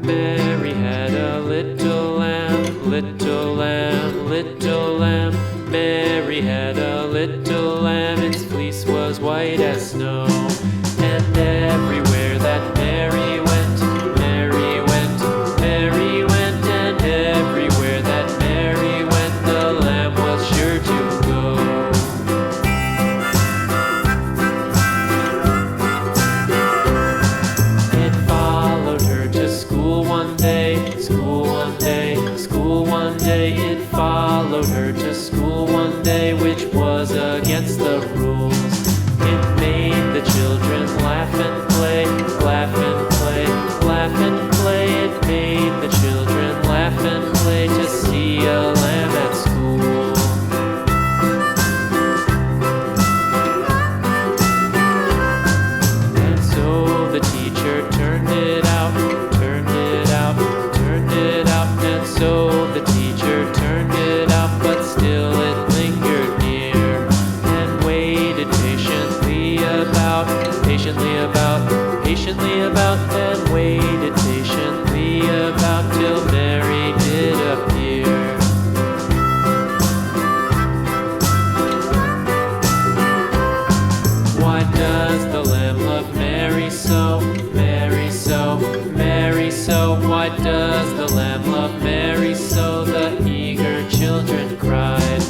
Mary had a little lamb, little lamb, little lamb. Mary had a little lamb, its fleece was white as snow. And everywhere that Mary went, Mary went, Mary went. And everywhere that Mary went, the lamb was sure to go. It followed her to school one day, school one day, school one day. It followed her to school one day, which was against the rules. It made the children laugh and play, laugh and play, laugh and play. It made the children laugh and play to see a lamb at school. And so the teacher turned it out, turned it out, turned it out. And so the teacher turned it out, but still it lingered near and waited patiently about, patiently about, patiently about, and waited patiently about till Mary did appear. Why does the lamb love Mary so, Mary so, Mary so? Why does the lamb love Mary so? The eager children cried.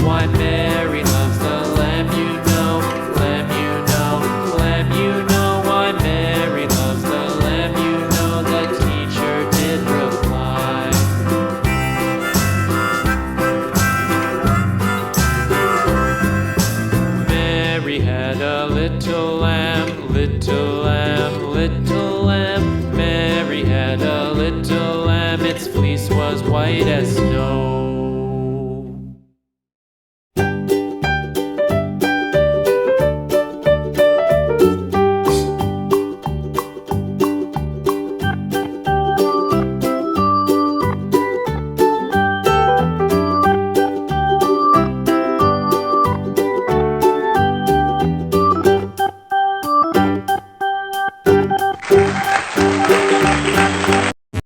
Why Mary loves the lamb, you know, lamb, you know, lamb, you know. Why Mary loves the lamb, you know, the teacher did reply. Mary had a little lamb, little lamb, little lamb. Mary had a little lamb, its fleece was white as snow.